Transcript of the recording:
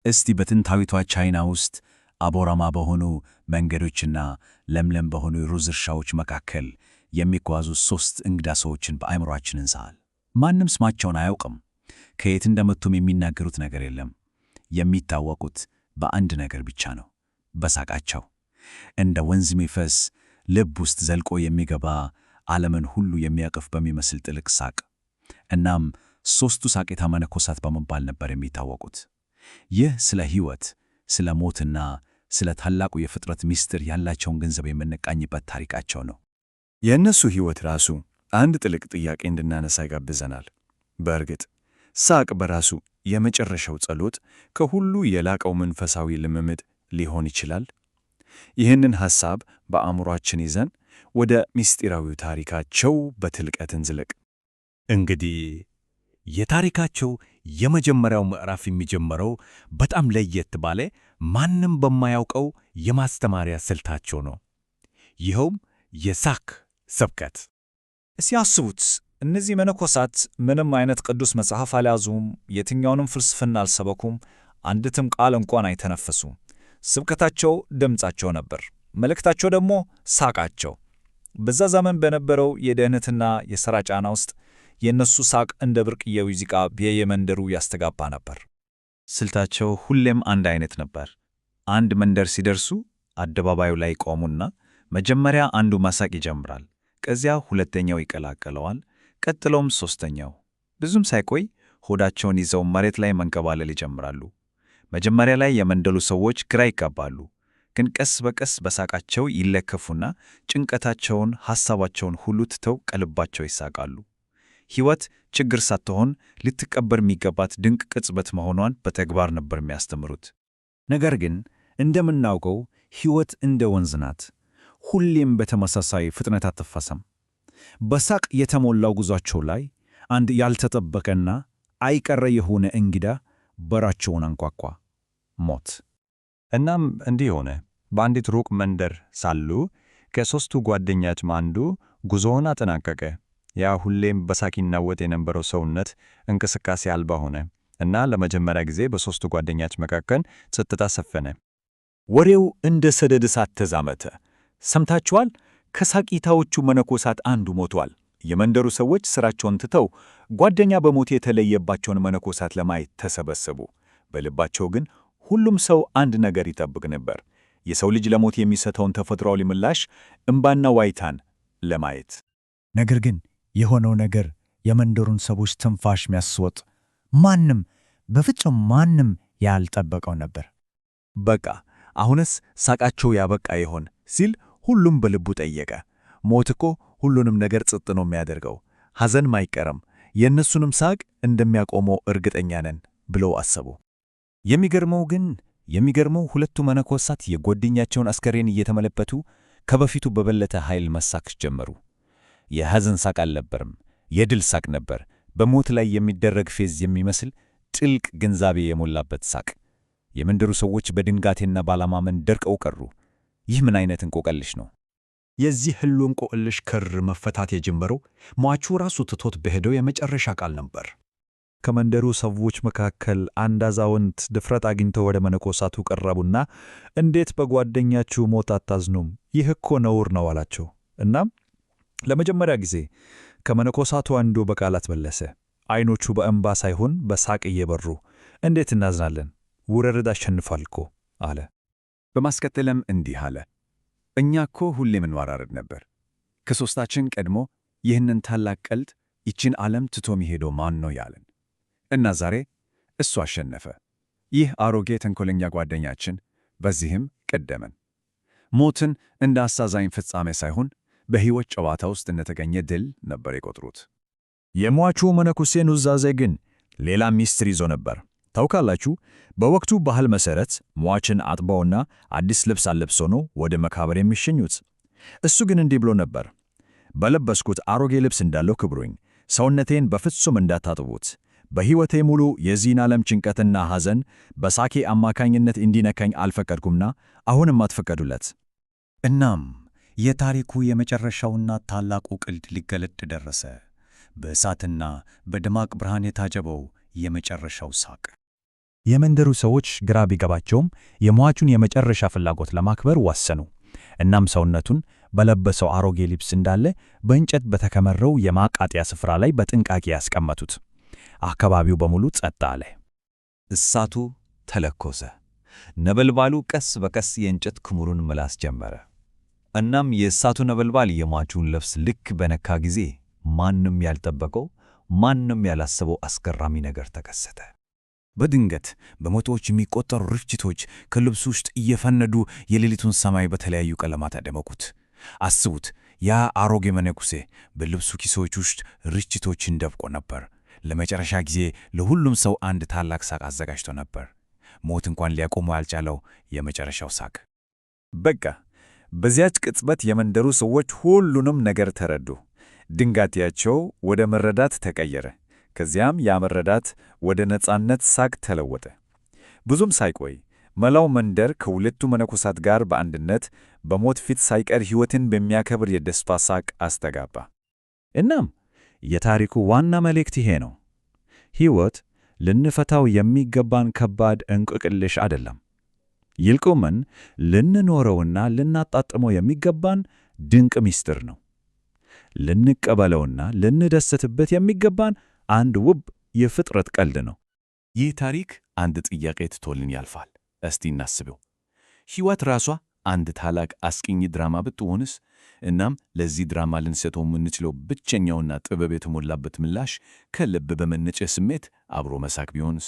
እስቲ በጥንታዊቷ ቻይና ውስጥ አቧራማ በሆኑ መንገዶችና ለምለም በሆኑ የሩዝ እርሻዎች መካከል የሚጓዙ ሦስት እንግዳ ሰዎችን በአእምሮአችን እንሳል። ማንም ስማቸውን አያውቅም። ከየት እንደመጡም የሚናገሩት ነገር የለም። የሚታወቁት በአንድ ነገር ብቻ ነው፤ በሳቃቸው። እንደ ወንዝ የሚፈስ ልብ ውስጥ ዘልቆ የሚገባ ዓለምን ሁሉ የሚያቅፍ በሚመስል ጥልቅ ሳቅ። እናም ሦስቱ ሳቂታ መነኮሳት በመባል ነበር የሚታወቁት። ይህ ስለ ሕይወት፣ ስለ ሞትና ስለ ታላቁ የፍጥረት ምስጢር ያላቸውን ገንዘብ የምንቃኝበት ታሪካቸው ነው። የእነሱ ሕይወት ራሱ አንድ ጥልቅ ጥያቄ እንድናነሳ ይጋብዘናል። በእርግጥ ሳቅ በራሱ የመጨረሻው ጸሎት፣ ከሁሉ የላቀው መንፈሳዊ ልምምድ ሊሆን ይችላል? ይህንን ሐሳብ በአእምሮአችን ይዘን ወደ ምስጢራዊው ታሪካቸው በጥልቀት እንዝለቅ። እንግዲህ የታሪካቸው የመጀመሪያው ምዕራፍ የሚጀምረው በጣም ለየት ባለ ማንም በማያውቀው የማስተማሪያ ስልታቸው ነው። ይኸውም የሳቅ ስብከት። እስቲ አስቡት፣ እነዚህ መነኮሳት ምንም አይነት ቅዱስ መጽሐፍ አልያዙም፣ የትኛውንም ፍልስፍና አልሰበኩም፣ አንዲትም ቃል እንኳን አይተነፈሱም። ስብከታቸው ድምፃቸው ነበር፣ መልእክታቸው ደግሞ ሳቃቸው። በዛ ዘመን በነበረው የድህነትና የሥራ ጫና ውስጥ የእነሱ ሳቅ እንደ ብርቅዬ ሙዚቃ በየመንደሩ ያስተጋባ ነበር። ስልታቸው ሁሌም አንድ አይነት ነበር። አንድ መንደር ሲደርሱ አደባባዩ ላይ ቆሙና መጀመሪያ አንዱ ማሳቅ ይጀምራል። ከዚያ ሁለተኛው ይቀላቀለዋል፣ ቀጥሎም ሦስተኛው። ብዙም ሳይቆይ ሆዳቸውን ይዘው መሬት ላይ መንከባለል ይጀምራሉ። መጀመሪያ ላይ የመንደሉ ሰዎች ግራ ይጋባሉ፣ ግን ቀስ በቀስ በሳቃቸው ይለከፉና ጭንቀታቸውን፣ ሐሳባቸውን ሁሉ ትተው ከልባቸው ይሳቃሉ። ሕይወት ችግር ሳትሆን ልትቀበር የሚገባት ድንቅ ቅጽበት መሆኗን በተግባር ነበር የሚያስተምሩት። ነገር ግን እንደምናውቀው ሕይወት እንደ ወንዝ ናት። ሁሌም በተመሳሳይ ፍጥነት አትፋሰም። በሳቅ የተሞላው ጉዟቸው ላይ አንድ ያልተጠበቀና አይቀሬ የሆነ እንግዳ በራቸውን አንኳኳ፤ ሞት። እናም እንዲህ ሆነ። በአንዲት ሩቅ መንደር ሳሉ ከሦስቱ ጓደኞች አንዱ ጉዞውን አጠናቀቀ። ያ ሁሌም በሳቅ ይናወጥ የነበረው ሰውነት እንቅስቃሴ አልባ ሆነ እና ለመጀመሪያ ጊዜ በሦስቱ ጓደኞች መካከል ጸጥታ ሰፈነ። ወሬው እንደ ሰደድ እሳት ተዛመተ። ሰምታችኋል? ከሳቂታዎቹ መነኮሳት አንዱ ሞቷል። የመንደሩ ሰዎች ሥራቸውን ትተው ጓደኛ በሞት የተለየባቸውን መነኮሳት ለማየት ተሰበሰቡ። በልባቸው ግን ሁሉም ሰው አንድ ነገር ይጠብቅ ነበር፤ የሰው ልጅ ለሞት የሚሰጠውን ተፈጥሯዊ ምላሽ፣ እምባና ዋይታን ለማየት። ነገር ግን የሆነው ነገር የመንደሩን ሰዎች ትንፋሽ የሚያስወጥ፣ በፍጹም ማንም ያልጠበቀው ነበር። በቃ አሁንስ ሳቃቸው ያበቃ ይሆን ሲል ሁሉም በልቡ ጠየቀ። ሞት እኮ ሁሉንም ነገር ጸጥ ነው የሚያደርገው፣ ሐዘንም አይቀርም፣ የእነሱንም ሳቅ እንደሚያቆመው እርግጠኛ ነን ብለው አሰቡ። የሚገርመው ሁለቱ መነኮሳት የጓደኛቸውን አስከሬን እየተመለከቱ ከበፊቱ በበለጠ ኃይል መሳቅ ጀመሩ። የሐዘን ሳቅ አልነበረም፣ የድል ሳቅ ነበር። በሞት ላይ የሚደረግ ፌዝ የሚመስል ጥልቅ ግንዛቤ የሞላበት ሳቅ። የመንደሩ ሰዎች በድንጋጤና ባለማመን ደርቀው ቀሩ። ይህ ምን አይነት እንቆቅልሽ ነው? የዚህ ሁሉ እንቆቅልሽ ክር መፈታት የጀመረው ሟቹ ራሱ ትቶት በሄደው የመጨረሻ ቃል ነበር። ከመንደሩ ሰዎች መካከል አንድ አዛውንት ድፍረት አግኝተው ወደ መነኮሳቱ ቀረቡና እንዴት በጓደኛችሁ ሞት አታዝኑም? ይህ እኮ ነውር ነው አላቸው። እናም ለመጀመሪያ ጊዜ ከመነኮሳቱ አንዱ በቃላት መለሰ፣ ዓይኖቹ በእንባ ሳይሆን በሳቅ እየበሩ። እንዴት እናዝናለን? ውርርድ አሸንፏል እኮ አለ። በማስከተልም እንዲህ አለ፣ እኛ እኮ ሁሌም እንዋራረድ ነበር። ከሦስታችን ቀድሞ ይህንን ታላቅ ቀልድ፣ ይችን ዓለም ትቶ የሚሄደው ማን ነው ያለን? እና ዛሬ እሱ አሸነፈ። ይህ አሮጌ ተንኮለኛ ጓደኛችን በዚህም ቀደመን። ሞትን እንደ አሳዛኝ ፍጻሜ ሳይሆን በሕይወት ጨዋታ ውስጥ እንደተገኘ ድል ነበር የቆጥሩት። የሟቹ መነኩሴ ኑዛዜ ግን ሌላ ሚስጥር ይዞ ነበር። ታውቃላችሁ፣ በወቅቱ ባህል መሠረት ሟችን አጥበውና አዲስ ልብስ አለብሰው ነው ወደ መቃብር የሚሸኙት። እሱ ግን እንዲህ ብሎ ነበር፣ በለበስኩት አሮጌ ልብስ እንዳለው ክብሩኝ፣ ሰውነቴን በፍጹም እንዳታጥቡት። በሕይወቴ ሙሉ የዚህን ዓለም ጭንቀትና ሐዘን በሳቄ አማካኝነት እንዲነካኝ አልፈቀድኩምና አሁንም አትፈቀዱለት። እናም የታሪኩ የመጨረሻውና ታላቁ ቀልድ ሊገለጥ ደረሰ። በእሳትና በደማቅ ብርሃን የታጀበው የመጨረሻው ሳቅ። የመንደሩ ሰዎች ግራ ቢገባቸውም የሟቹን የመጨረሻ ፍላጎት ለማክበር ወሰኑ። እናም ሰውነቱን በለበሰው አሮጌ ልብስ እንዳለ በእንጨት በተከመረው የማቃጠያ ስፍራ ላይ በጥንቃቄ ያስቀመጡት። አካባቢው በሙሉ ጸጥ አለ። እሳቱ ተለኮሰ። ነበልባሉ ቀስ በቀስ የእንጨት ክምሩን መላስ ጀመረ። እናም የእሳቱ ነበልባል የሟቹን ልብስ ልክ በነካ ጊዜ ማንም ያልጠበቀው፣ ማንም ያላሰበው አስገራሚ ነገር ተከሰተ። በድንገት በመቶዎች የሚቆጠሩ ርችቶች ከልብሱ ውስጥ እየፈነዱ የሌሊቱን ሰማይ በተለያዩ ቀለማት አደመቁት። አስቡት፣ ያ አሮጌ መነኩሴ በልብሱ ኪሶች ውስጥ ርችቶችን ደብቆ ነበር። ለመጨረሻ ጊዜ ለሁሉም ሰው አንድ ታላቅ ሳቅ አዘጋጅቶ ነበር። ሞት እንኳን ሊያቆመው ያልቻለው የመጨረሻው ሳቅ። በቃ በዚያች ቅጽበት የመንደሩ ሰዎች ሁሉንም ነገር ተረዱ። ድንጋጤያቸው ወደ መረዳት ተቀየረ። ከዚያም ያ መረዳት ወደ ነጻነት ሳቅ ተለወጠ። ብዙም ሳይቆይ መላው መንደር ከሁለቱ መነኮሳት ጋር በአንድነት በሞት ፊት ሳይቀር ሕይወትን በሚያከብር የደስታ ሳቅ አስተጋባ። እናም የታሪኩ ዋና መልእክት ይሄ ነው። ሕይወት ልንፈታው የሚገባን ከባድ እንቆቅልሽ አይደለም። ይልቁንም ልንኖረውና ልናጣጥመው የሚገባን ድንቅ ምስጢር ነው። ልንቀበለውና ልንደሰትበት የሚገባን አንድ ውብ የፍጥረት ቀልድ ነው። ይህ ታሪክ አንድ ጥያቄ ትቶልን ያልፋል። እስቲ እናስበው። ሕይወት ራሷ አንድ ታላቅ አስቂኝ ድራማ ብትሆንስ? እናም ለዚህ ድራማ ልንሰጠው የምንችለው ብቸኛውና ጥበብ የተሞላበት ምላሽ ከልብ በመነጨ ስሜት አብሮ መሳቅ ቢሆንስ?